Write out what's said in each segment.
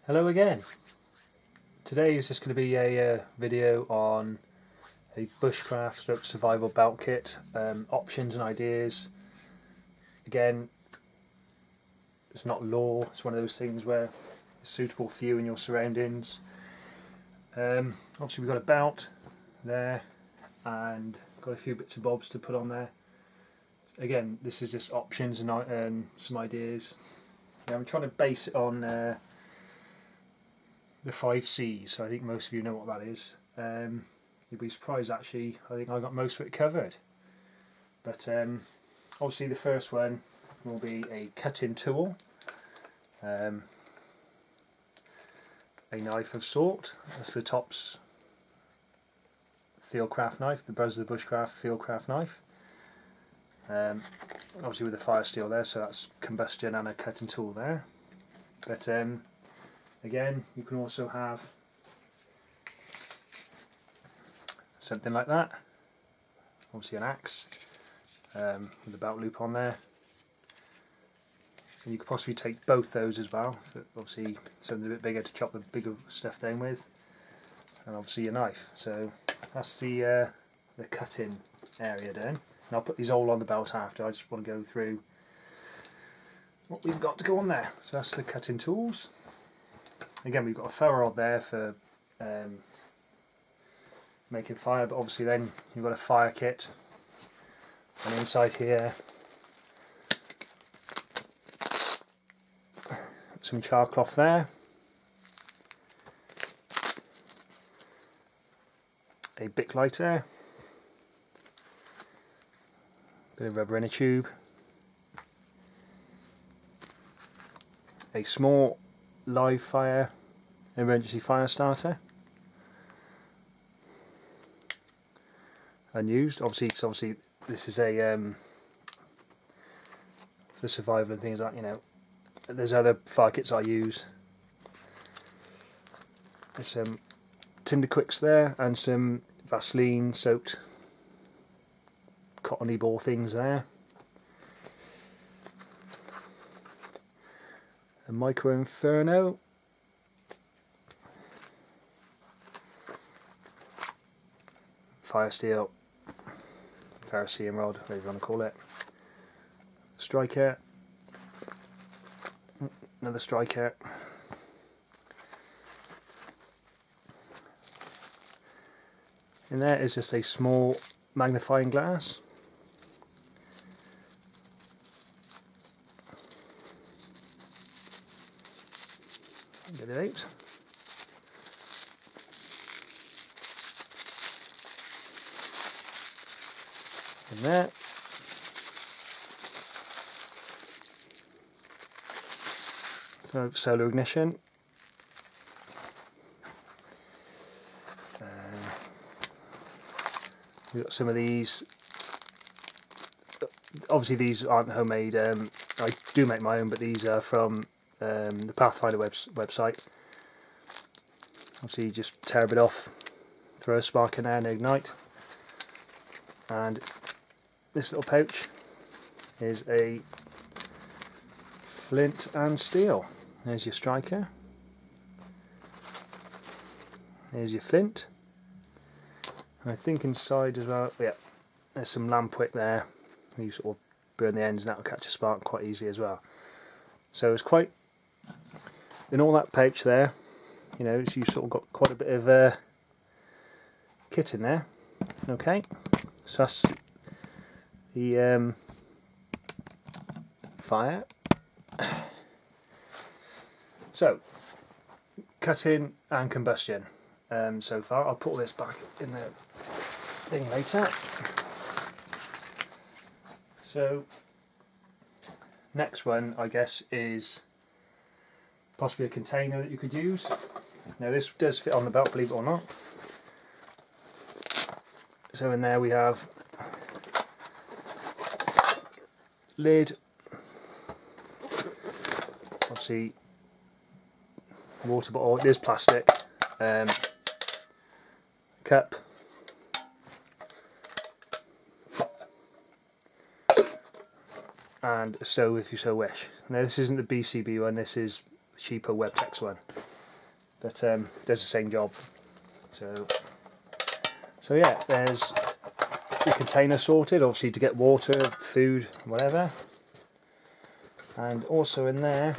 Hello again. Today is just going to be a video on a Bushcraft Survival belt kit, options and ideas. Again, it's not law, it's one of those things where it's suitable for you and your surroundings. Obviously we've got a belt there and got a few bits and bobs to put on there. Again, this is just options and some ideas. Now, I'm trying to base it on the 5 C's, so I think most of you know what that is. You'd be surprised actually, I think I got most of it covered. But obviously the first one will be a cutting tool, a knife of sort. That's the Top's Fieldcraft knife, the Buzz of the Bushcraft Fieldcraft knife. Obviously with the fire steel there, so that's combustion and a cutting tool there. But again, you can also have something like that, obviously an axe with a belt loop on there, and you could possibly take both those as well, obviously something a bit bigger to chop the bigger stuff down with, and obviously your knife. So that's the cutting area done, and I'll put these all on the belt after. I just want to go through what we've got to go on there. So that's the cutting tools. Again, we've got a fire rod there for making fire, but obviously then you've got a fire kit, and inside here some char cloth there, a Bic lighter, bit of rubber in a tube, a small live fire emergency fire starter, unused obviously, because obviously this is a for survival and things like, you know, there's other fire kits I use. There's some tinder quicks there and some Vaseline soaked cottony ball things there, a micro inferno, fire steel, ferrocerium rod, whatever you want to call it, striker, another striker, and there is just a small magnifying glass, get it out. In there, solar ignition, we've got some of these. Obviously these aren't homemade, I do make my own, but these are from the Pathfinder website. Obviously you just tear a bit off, throw a spark in there and ignite. And this little pouch is a flint and steel. There's your striker, there's your flint, and I think inside as well, yeah, there's some lamp wick there. You sort of burn the ends and that'll catch a spark quite easily as well. So it's quite, in all that pouch there, you know, you sort of got quite a bit of kit in there. Okay, so that's the fire. So, cutting and combustion so far. I'll put all this back in the thing later. So, next one I guess is possibly a container that you could use. Now this does fit on the belt, believe it or not. So in there we have lid, obviously water bottle, it is plastic, cup, and a stove if you so wish. Now this isn't the BCB one, this is the cheaper Webtex one. but does the same job. So yeah, there's the container sorted, obviously to get water, food, whatever. And also in there,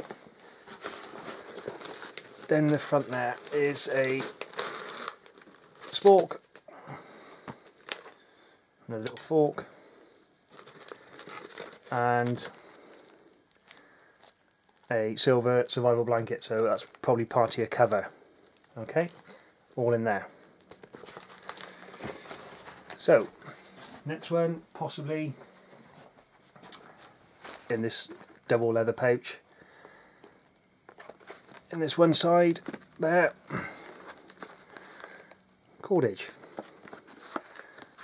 down in the front there, is a spork, another little fork, and a silver survival blanket, so that's probably part of your cover. Okay, all in there. So, next one, possibly in this double leather pouch. In this one side there, cordage.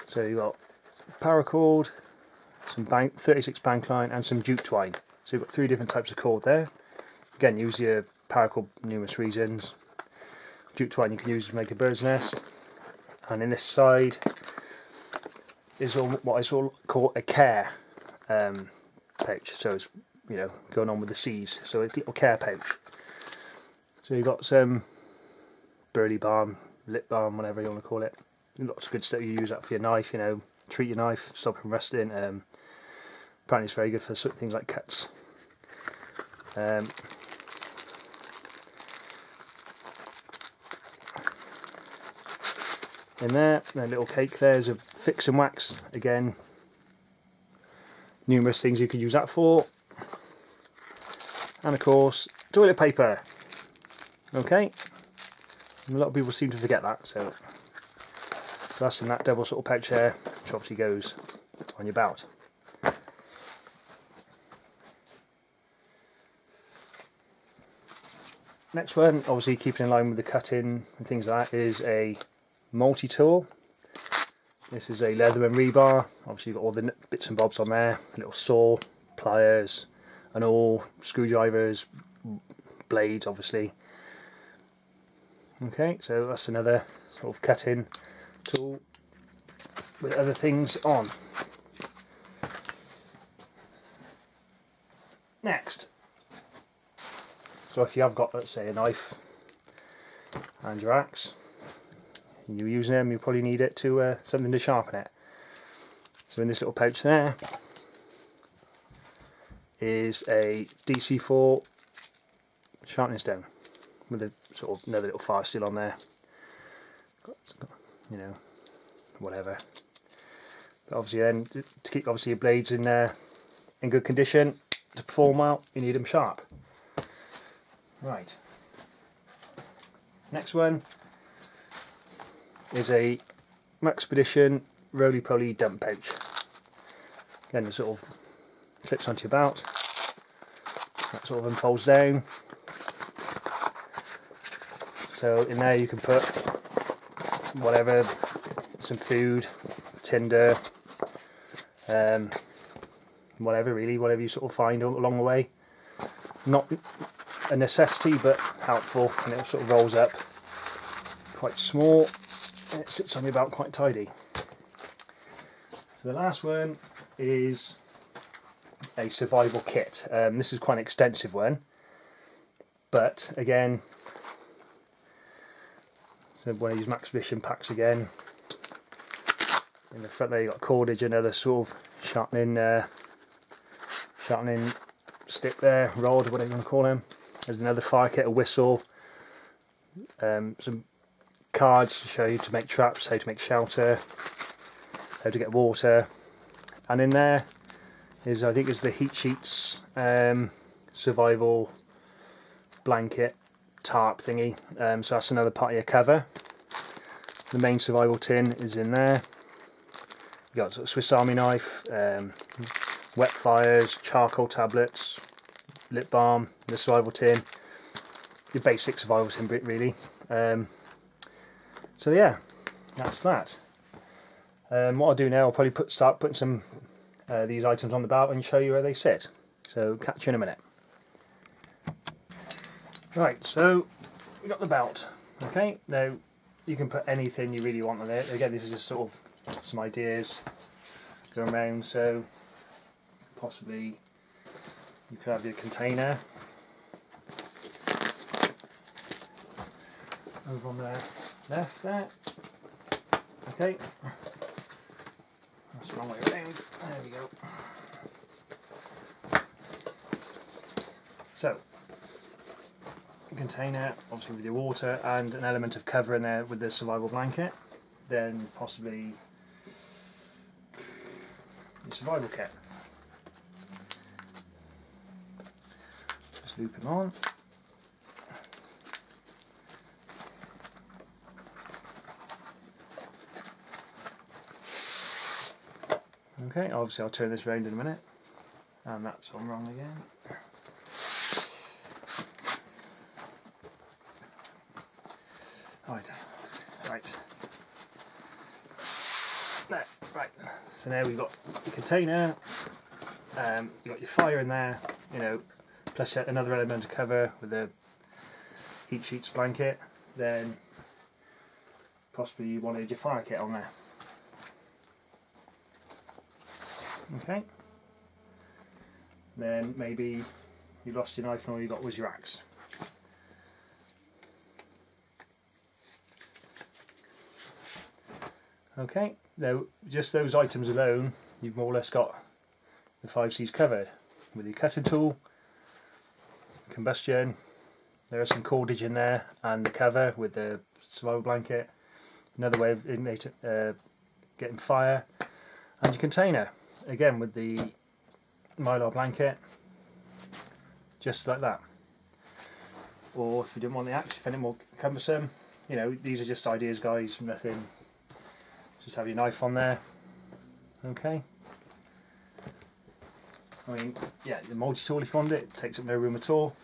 So you've got paracord, some 36 bank line and some jute twine. So you've got 3 different types of cord there. Again, use your paracord for numerous reasons. Jute twine you can use to make a bird's nest. And in this side is what I sort of call a care pouch. So it's, you know, going on with the seas. So it's a little care pouch. So you've got some birdie balm, lip balm, whatever you want to call it. Lots of good stuff. You use that for your knife, you know, treat your knife, stop it from rusting. Apparently it's very good for things like cuts. In there, that little cake there is a fix and wax. Again, numerous things you could use that for. And of course, toilet paper. Okay, a lot of people seem to forget that, so that's in that double sort of pouch there, which obviously goes on your belt. Next one, obviously keeping in line with the cutting and things like that, is a multi-tool. This is a leather and rebar. Obviously you've got all the bits and bobs on there, a little saw, pliers, and all screwdrivers, blades obviously. Okay, so that's another sort of cutting tool with other things on. Next, so if you have got, let's say, a knife and your axe, and you're using them, you probably need it to something to sharpen it. So in this little pouch there is a DC4 sharpening stone with a sort of another little fire steel on there. You know, whatever. But obviously, then to keep obviously your blades in good condition to perform well, you need them sharp. Right. Next one is a Maxpedition roly-poly dump pouch. Again, it sort of clips onto your belt. That sort of unfolds down. So in there you can put whatever, some food, tinder, whatever really, whatever you sort of find along the way. Not a necessity, but helpful, and it sort of rolls up quite small, and it sits on your belt quite tidy. So the last one is a survival kit. This is quite an extensive one, but again, so one of these Maxpedition packs again. In the front there you've got cordage, another sort of sharpening stick there, rod, whatever you want to call them. There's another fire kit, a whistle, some cards to show you to make traps, how to make shelter, how to get water, and in there is, I think, is the heat sheets survival blanket tarp thingy. So that's another part of your cover. The main survival tin is in there. You've got sort of Swiss Army knife, wet fires, charcoal tablets, lip balm, the survival tin, your basic survival tin bit really. So yeah, that's that. What I'll do now, I'll probably start putting some these items on the belt and show you where they sit. So catch you in a minute. Right, so we've got the belt. Okay, now you can put anything you really want on it. Again, this is just sort of some ideas going around. So possibly you could have your container. over on the left there. Okay, that's the wrong way around. There we go. So, container, obviously with your water and an element of cover in there with the survival blanket, then possibly your survival kit. Just loop them on. Okay, obviously I'll turn this round in a minute, and that's on wrong again. Right. There, right. So now we've got the container. You've got your fire in there, you know, plus another element of cover with the heat sheets blanket. Then possibly you wanted your fire kit on there. Okay. Then maybe you lost your knife and all you got was your axe. Okay, now just those items alone, you've more or less got the 5 C's covered. With your cutting tool, combustion, there is some cordage in there, and the cover with the survival blanket, another way of getting fire, and your container, again with the mylar blanket, just like that. Or if you didn't want the axe, if anything more cumbersome, you know, these are just ideas, guys, nothing. Just have your knife on there. Okay. I mean, yeah, the multi-tool if you want it, takes up no room at all.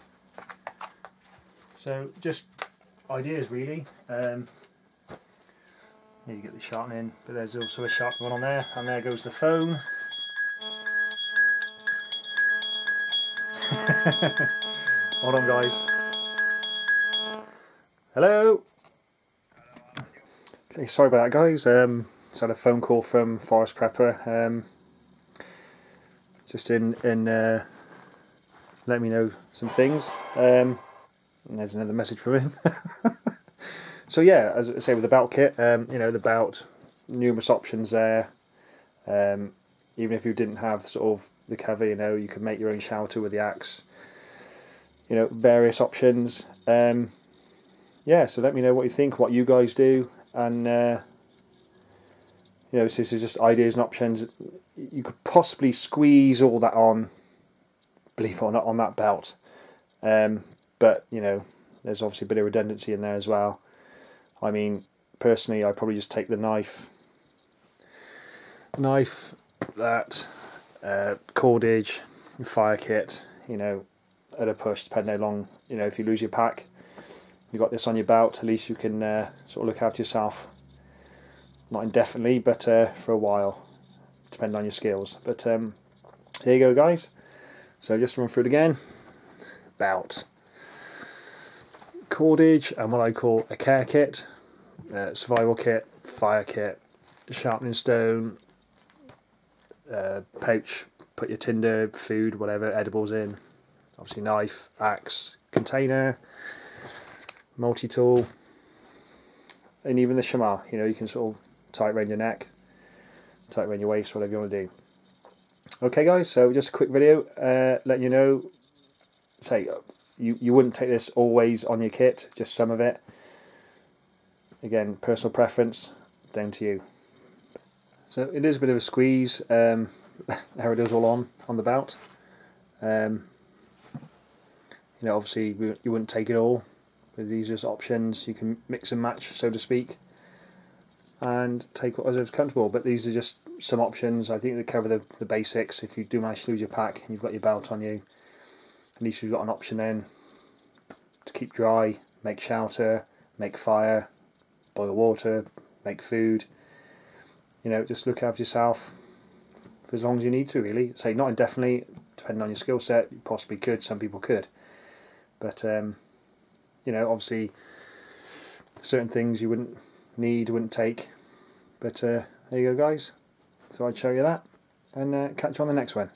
So just ideas really. You get the sharpening, but there's also a sharp one on there, and there goes the phone. Hold on, guys. Hello. Okay, sorry about that, guys. Just had a phone call from Forest Prepper. Just in let me know some things. And there's another message from him. So yeah, as I say, with the belt kit, you know, the belt, numerous options there. Even if you didn't have sort of the cover, you know, you could make your own shelter with the axe. You know, various options. Yeah, so let me know what you think, what you guys do, and you know, this is just ideas and options. You could possibly squeeze all that on, believe it or not, on that belt. But you know, there's obviously a bit of redundancy in there as well. I mean, personally, I'd probably just take the knife, that cordage, fire kit. You know, at a push, depending how long. You know, if you lose your pack, you got this on your belt. At least you can sort of look after yourself. Not indefinitely, but for a while, depending on your skills. But there you go, guys. So just to run through it again: belt, cordage, and what I call a care kit, survival kit, fire kit, sharpening stone, pouch, put your tinder, food, whatever, edibles in, obviously knife, axe, container, multi-tool, and even the shamar. You know, you can sort of tie it around your neck, tie it around your waist, whatever you want to do. Okay, guys, so just a quick video letting you know, say you wouldn't take this always on your kit, just some of it. Again, personal preference, down to you. So it is a bit of a squeeze. There it is, all on the belt. You know, obviously you wouldn't take it all. With these as options, you can mix and match, so to speak, and take whatever's comfortable. But these are just some options. I think they cover the basics. If you do manage to lose your pack and you've got your belt on you, at least you've got an option then to keep dry, make shelter, make fire, boil water, make food. You know, just look after yourself for as long as you need to, really. Say not indefinitely, depending on your skill set. You possibly could, some people could. But you know, obviously certain things you wouldn't need, wouldn't take. But there you go, guys. So I'd show you that, and catch you on the next one.